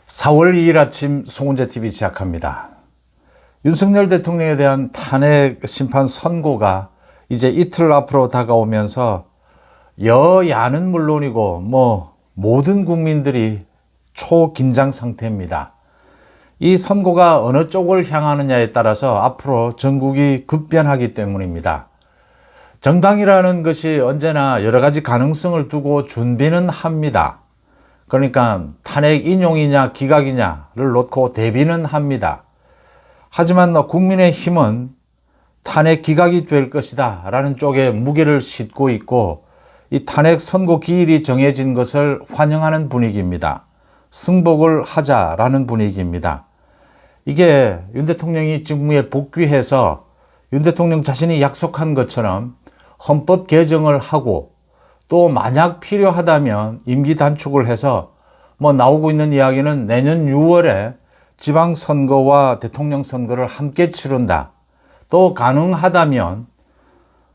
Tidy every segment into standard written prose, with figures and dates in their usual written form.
4월 2일 아침 송은재TV 시작합니다. 윤석열 대통령에 대한 탄핵 심판 선고가 이제 이틀 앞으로 다가오면서 여야는 물론이고 모든 국민들이 초긴장 상태입니다. 이 선고가 어느 쪽을 향하느냐에 따라서 앞으로 전국이 급변하기 때문입니다. 정당이라는 것이 언제나 여러 가지 가능성을 두고 준비는 합니다. 그러니까 탄핵 인용이냐 기각이냐를 놓고 대비는 합니다. 하지만 국민의힘은 탄핵 기각이 될 것이다 라는 쪽에 무게를 싣고 있고, 이 탄핵 선고 기일이 정해진 것을 환영하는 분위기입니다. 승복을 하자라는 분위기입니다. 이게 윤 대통령이 직무에 복귀해서 윤 대통령 자신이 약속한 것처럼 헌법 개정을 하고, 또 만약 필요하다면 임기 단축을 해서 나오고 있는 이야기는 내년 6월에 지방선거와 대통령 선거를 함께 치른다. 또 가능하다면,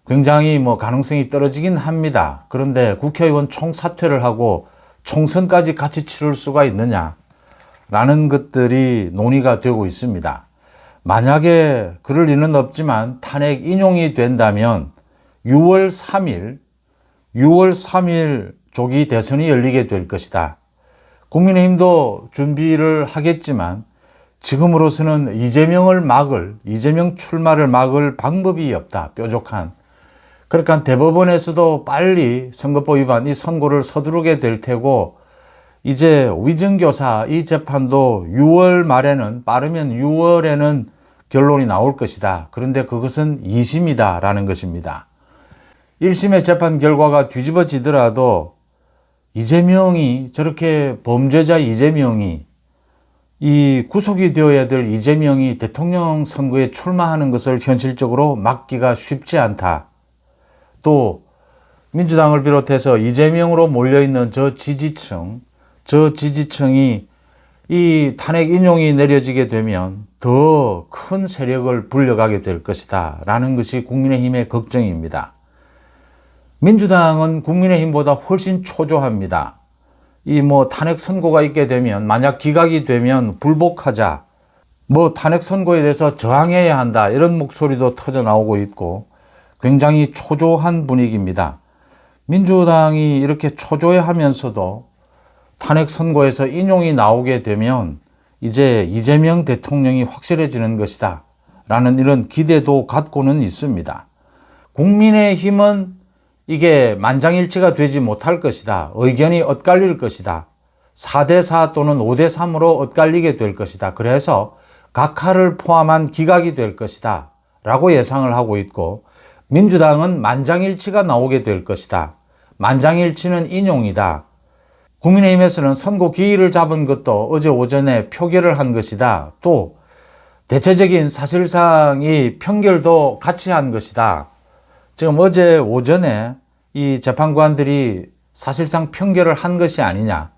굉장히 가능성이 떨어지긴 합니다. 그런데 국회의원 총사퇴를 하고 총선까지 같이 치를 수가 있느냐 라는 것들이 논의가 되고 있습니다. 만약에 그럴 리는 없지만 탄핵 인용이 된다면 6월 3일 조기 대선이 열리게 될 것이다. 국민의힘도 준비를 하겠지만 지금으로서는 이재명 출마를 막을 방법이 없다. 뾰족한. 그러니까 대법원에서도 빨리 선거법 위반 이 선고를 서두르게 될 테고, 이제 위증교사 이 재판도 6월 말에는, 빠르면 6월에는 결론이 나올 것이다. 그런데 그것은 2심이다 라는 것입니다. 1심의 재판 결과가 뒤집어지더라도 이재명이, 저렇게 범죄자 이재명이, 이 구속이 되어야 될 이재명이 대통령 선거에 출마하는 것을 현실적으로 막기가 쉽지 않다. 또 민주당을 비롯해서 이재명으로 몰려있는 저 지지층이 이 탄핵 인용이 내려지게 되면 더 큰 세력을 불려가게 될 것이다 라는 것이 국민의힘의 걱정입니다. 민주당은 국민의힘보다 훨씬 초조합니다. 이 탄핵 선고가 있게 되면, 만약 기각이 되면 불복하자, 탄핵 선고에 대해서 저항해야 한다, 이런 목소리도 터져 나오고 있고 굉장히 초조한 분위기입니다. 민주당이 이렇게 초조해하면서도 탄핵 선고에서 인용이 나오게 되면 이제 이재명 대통령이 확실해지는 것이다 라는 이런 기대도 갖고는 있습니다. 국민의힘은 이게 만장일치가 되지 못할 것이다. 의견이 엇갈릴 것이다. 4대4 또는 5대3으로 엇갈리게 될 것이다. 그래서 각하를 포함한 기각이 될 것이다 라고 예상을 하고 있고, 민주당은 만장일치가 나오게 될 것이다. 만장일치는 인용이다. 국민의힘에서는 선고 기일을 잡은 것도 어제 오전에 표결을 한 것이다. 또 대체적인 사실상 이 평결도 같이 한 것이다. 지금 어제 오전에 이 재판관들이 사실상 평결을 한 것이 아니냐.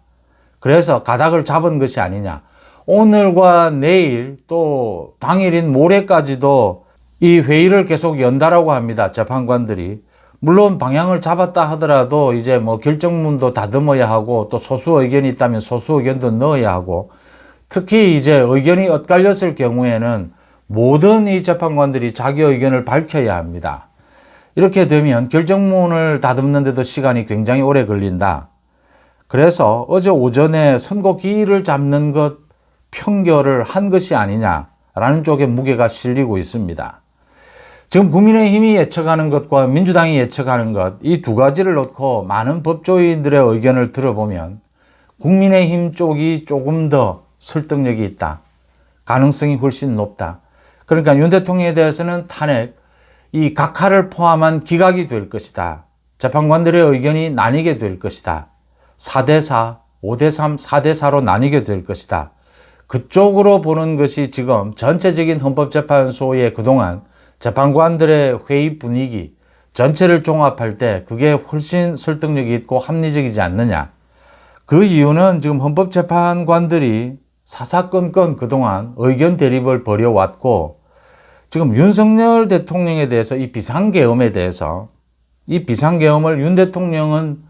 그래서 가닥을 잡은 것이 아니냐. 오늘과 내일 또 당일인 모레까지도 이 회의를 계속 연다라고 합니다. 재판관들이. 물론 방향을 잡았다 하더라도 이제 결정문도 다듬어야 하고, 또 소수 의견이 있다면 소수 의견도 넣어야 하고, 특히 이제 의견이 엇갈렸을 경우에는 모든 이 재판관들이 자기 의견을 밝혀야 합니다. 이렇게 되면 결정문을 다듬는데도 시간이 굉장히 오래 걸린다. 그래서 어제 오전에 선고 기일을 잡는 것, 평결을 한 것이 아니냐라는 쪽에 무게가 실리고 있습니다. 지금 국민의힘이 예측하는 것과 민주당이 예측하는 것, 이 두 가지를 놓고 많은 법조인들의 의견을 들어보면 국민의힘 쪽이 조금 더 설득력이 있다. 가능성이 훨씬 높다. 그러니까 윤 대통령에 대해서는 탄핵, 이 각하를 포함한 기각이 될 것이다. 재판관들의 의견이 나뉘게 될 것이다. 4대4, 5대3, 4대4로 나뉘게 될 것이다. 그쪽으로 보는 것이 지금 전체적인 헌법재판소의 그동안 재판관들의 회의 분위기 전체를 종합할 때 그게 훨씬 설득력이 있고 합리적이지 않느냐. 그 이유는 지금 헌법재판관들이 사사건건 그동안 의견 대립을 벌여왔고, 지금 윤석열 대통령에 대해서 이 비상계엄에 대해서, 이 비상계엄을 윤 대통령은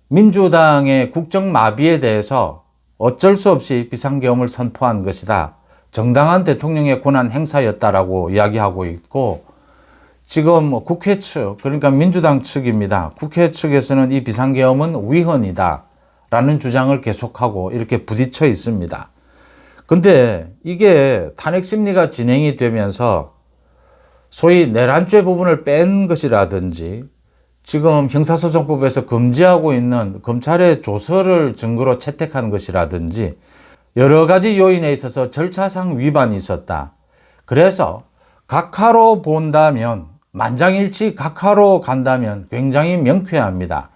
민주당의 국정마비에 대해서 어쩔 수 없이 비상계엄을 선포한 것이다. 정당한 대통령의 권한 행사였다라고 이야기하고 있고, 지금 국회 측, 그러니까 민주당 측입니다. 국회 측에서는 이 비상계엄은 위헌이다 라는 주장을 계속하고 이렇게 부딪혀 있습니다. 근데 이게 탄핵 심리가 진행이 되면서 소위 내란죄 부분을 뺀 것이라든지, 지금 형사소송법에서 금지하고 있는 검찰의 조서를 증거로 채택한 것이라든지 여러 가지 요인에 있어서 절차상 위반이 있었다. 그래서 각하로 본다면, 만장일치 각하로 간다면 굉장히 명쾌합니다.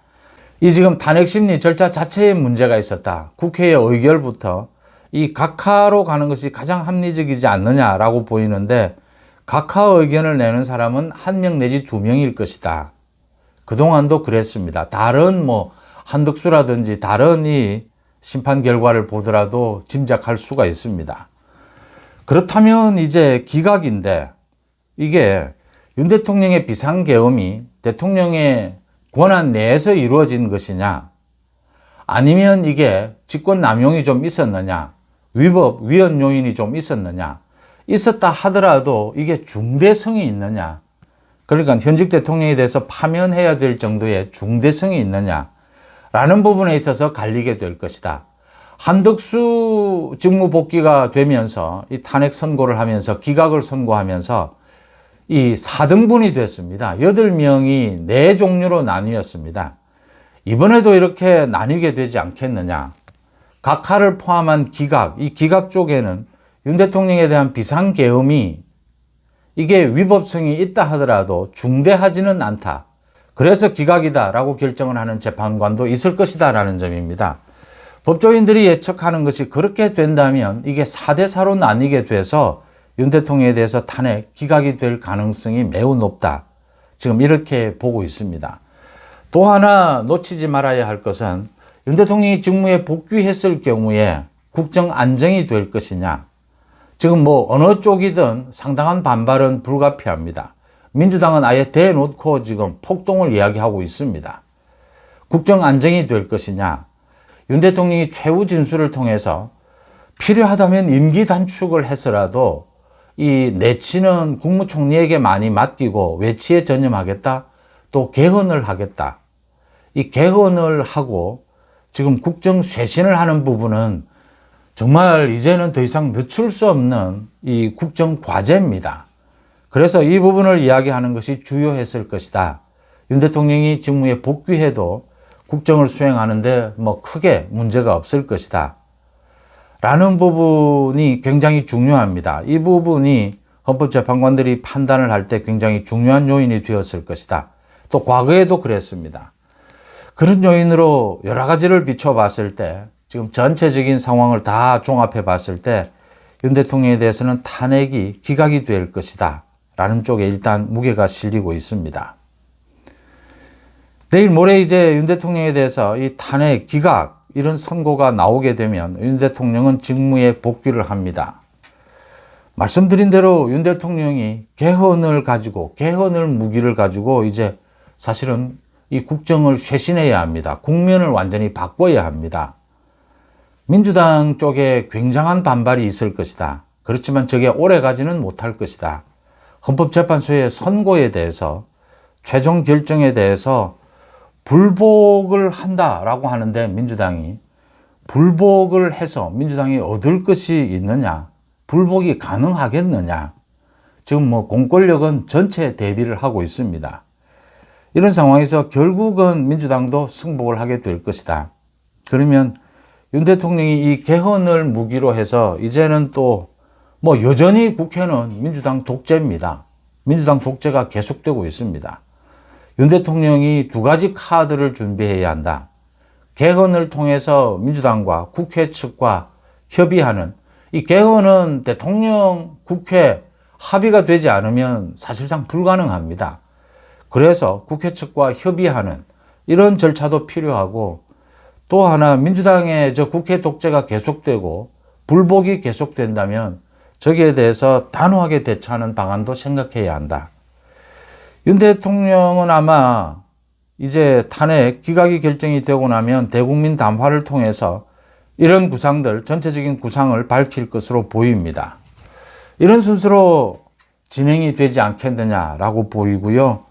이 지금 탄핵 심리 절차 자체에 문제가 있었다. 국회의 의결부터 이 각하로 가는 것이 가장 합리적이지 않느냐라고 보이는데, 각하 의견을 내는 사람은 1명 내지 2명일 것이다. 그동안도 그랬습니다. 다른 한덕수라든지 다른 이 심판 결과를 보더라도 짐작할 수가 있습니다. 그렇다면 이제 기각인데, 이게 윤 대통령의 비상계엄이 대통령의 권한 내에서 이루어진 것이냐, 아니면 이게 직권남용이 좀 있었느냐, 위헌 요인이 좀 있었느냐, 있었다 하더라도 이게 중대성이 있느냐, 그러니까 현직 대통령에 대해서 파면해야 될 정도의 중대성이 있느냐 라는 부분에 있어서 갈리게 될 것이다. 한덕수 직무 복귀가 되면서 이 탄핵 선고를 하면서 기각을 선고하면서 이 4등분이 됐습니다. 8명이 4종류로 나뉘었습니다. 이번에도 이렇게 나뉘게 되지 않겠느냐. 각하를 포함한 기각, 이 기각 쪽에는 윤 대통령에 대한 비상계엄이 이게 위법성이 있다 하더라도 중대하지는 않다. 그래서 기각이다라고 결정을 하는 재판관도 있을 것이다 라는 점입니다. 법조인들이 예측하는 것이 그렇게 된다면 이게 4대4로 나뉘게 돼서 윤 대통령에 대해서 탄핵, 기각이 될 가능성이 매우 높다. 지금 이렇게 보고 있습니다. 또 하나 놓치지 말아야 할 것은 윤 대통령이 직무에 복귀했을 경우에 국정 안정이 될 것이냐. 지금 어느 쪽이든 상당한 반발은 불가피합니다. 민주당은 아예 대놓고 지금 폭동을 이야기하고 있습니다. 국정 안정이 될 것이냐. 윤 대통령이 최후 진술을 통해서 필요하다면 임기 단축을 해서라도 이 내치는 국무총리에게 많이 맡기고 외치에 전념하겠다. 또 개헌을 하겠다. 이 개헌을 하고 지금 국정 쇄신을 하는 부분은 정말 이제는 더 이상 늦출 수 없는 이 국정 과제입니다. 그래서 이 부분을 이야기하는 것이 주요했을 것이다. 윤 대통령이 직무에 복귀해도 국정을 수행하는데 크게 문제가 없을 것이다. 라는 부분이 굉장히 중요합니다. 이 부분이 헌법재판관들이 판단을 할 때 굉장히 중요한 요인이 되었을 것이다. 또 과거에도 그랬습니다. 그런 요인으로 여러 가지를 비춰봤을 때 지금 전체적인 상황을 다 종합해 봤을 때 윤 대통령에 대해서는 탄핵이 기각이 될 것이다 라는 쪽에 일단 무게가 실리고 있습니다. 내일 모레 이제 윤 대통령에 대해서 이 탄핵 기각 이런 선고가 나오게 되면 윤 대통령은 직무에 복귀를 합니다. 말씀드린 대로 윤 대통령이 개헌을 무기를 가지고 이제 사실은 이 국정을 쇄신해야 합니다. 국면을 완전히 바꿔야 합니다. 민주당 쪽에 굉장한 반발이 있을 것이다. 그렇지만 저게 오래 가지는 못할 것이다. 헌법재판소의 선고에 대해서, 최종 결정에 대해서 불복을 한다라고 하는데 민주당이 불복을 해서 민주당이 얻을 것이 있느냐, 불복이 가능하겠느냐. 지금 공권력은 전체 대비를 하고 있습니다. 이런 상황에서 결국은 민주당도 승복을 하게 될 것이다. 그러면 윤 대통령이 이 개헌을 무기로 해서 이제는 또 여전히 국회는 민주당 독재입니다. 민주당 독재가 계속되고 있습니다. 윤 대통령이 2가지 카드를 준비해야 한다. 개헌을 통해서 민주당과 국회 측과 협의하는, 이 개헌은 대통령, 국회 합의가 되지 않으면 사실상 불가능합니다. 그래서 국회 측과 협의하는 이런 절차도 필요하고, 또 하나 민주당의 국회 독재가 계속되고 불복이 계속된다면 저기에 대해서 단호하게 대처하는 방안도 생각해야 한다. 윤 대통령은 아마 이제 탄핵 기각이 결정이 되고 나면 대국민 담화를 통해서 이런 구상들, 전체적인 구상을 밝힐 것으로 보입니다. 이런 순서로 진행이 되지 않겠느냐라고 보이고요.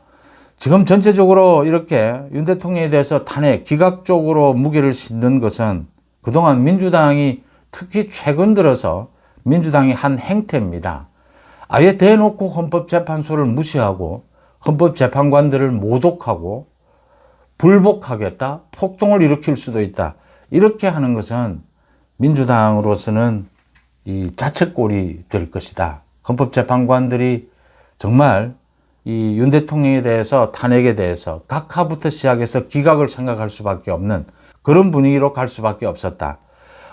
지금 전체적으로 이렇게 윤 대통령에 대해서 탄핵, 기각적으로 무게를 싣는 것은 그동안 민주당이 특히 최근 들어서 민주당이 한 행태입니다. 아예 대놓고 헌법재판소를 무시하고 헌법재판관들을 모독하고 불복하겠다, 폭동을 일으킬 수도 있다. 이렇게 하는 것은 민주당으로서는 이 자책골이 될 것이다. 헌법재판관들이 정말 이 윤 대통령에 대해서 탄핵에 대해서 각하부터 시작해서 기각을 생각할 수밖에 없는 그런 분위기로 갈 수밖에 없었다.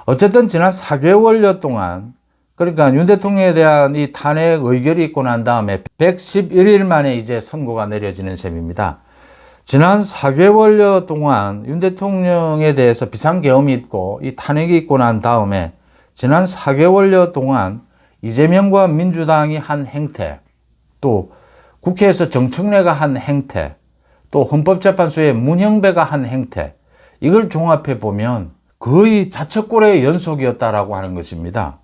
어쨌든 지난 4개월여 동안 그러니까 윤 대통령에 대한 이 탄핵 의결이 있고 난 다음에 111일 만에 이제 선고가 내려지는 셈입니다. 지난 4개월여 동안 윤 대통령에 대해서 비상계엄이 있고 이 탄핵이 있고 난 다음에 지난 4개월여 동안 이재명과 민주당이 한 행태, 또 국회에서 정청래가 한 행태, 또 헌법재판소의 문형배가 한 행태, 이걸 종합해 보면 거의 자책골의 연속이었다라고 하는 것입니다.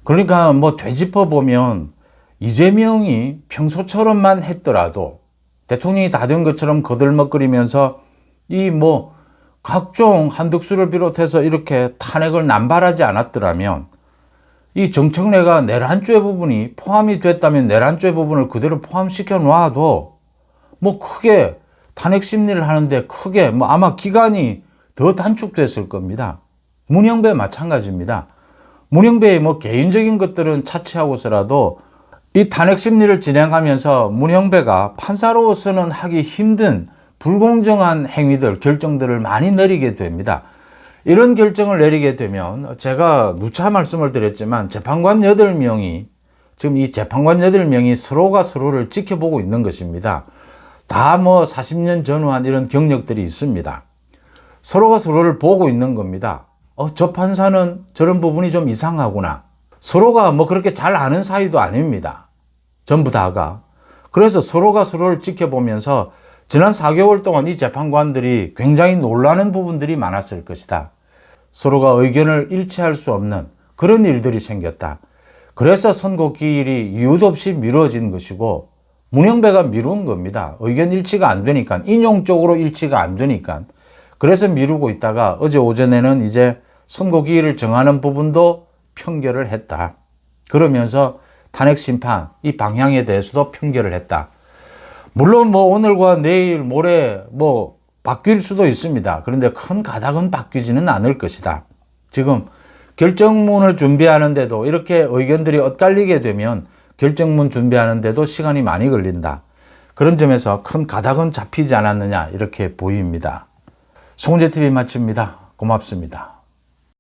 그러니까 뭐 되짚어 보면 이재명이 평소처럼만 했더라도 대통령이 다 된 것처럼 거들먹거리면서 이 뭐 각종 한덕수를 비롯해서 이렇게 탄핵을 남발하지 않았더라면 이 정청래가 내란죄 부분이 포함이 됐다면 내란죄 부분을 그대로 포함시켜 놔도 뭐 크게 탄핵 심리를 하는데 크게 뭐 아마 기간이 더 단축됐을 겁니다. 문형배 마찬가지입니다. 문형배의 뭐 개인적인 것들은 차치하고서라도 이 탄핵 심리를 진행하면서 문형배가 판사로서는 하기 힘든 불공정한 행위들, 결정들을 많이 내리게 됩니다. 이런 결정을 내리게 되면 제가 누차 말씀을 드렸지만 재판관 8명이 지금 이 재판관 8명이 서로가 서로를 지켜보고 있는 것입니다. 다 뭐 40년 전후한 이런 경력들이 있습니다. 서로가 서로를 보고 있는 겁니다. 저 판사는 저런 부분이 좀 이상하구나. 서로가 뭐 그렇게 잘 아는 사이도 아닙니다. 전부 다가. 그래서 서로가 서로를 지켜보면서 지난 4개월 동안 이 재판관들이 굉장히 놀라는 부분들이 많았을 것이다. 서로가 의견을 일치할 수 없는 그런 일들이 생겼다. 그래서 선고 기일이 이유도 없이 미뤄진 것이고 문형배가 미룬 겁니다. 의견 일치가 안 되니까, 인용적으로 일치가 안 되니까. 그래서 미루고 있다가 어제 오전에는 이제 선고 기일을 정하는 부분도 편결을 했다. 그러면서 탄핵 심판 이 방향에 대해서도 편결을 했다. 물론 뭐 오늘과 내일 모레 뭐 바뀔 수도 있습니다. 그런데 큰 가닥은 바뀌지는 않을 것이다. 지금 결정문을 준비하는데도 이렇게 의견들이 엇갈리게 되면 결정문 준비하는데도 시간이 많이 걸린다. 그런 점에서 큰 가닥은 잡히지 않았느냐 이렇게 보입니다. 송재TV 마칩니다. 고맙습니다.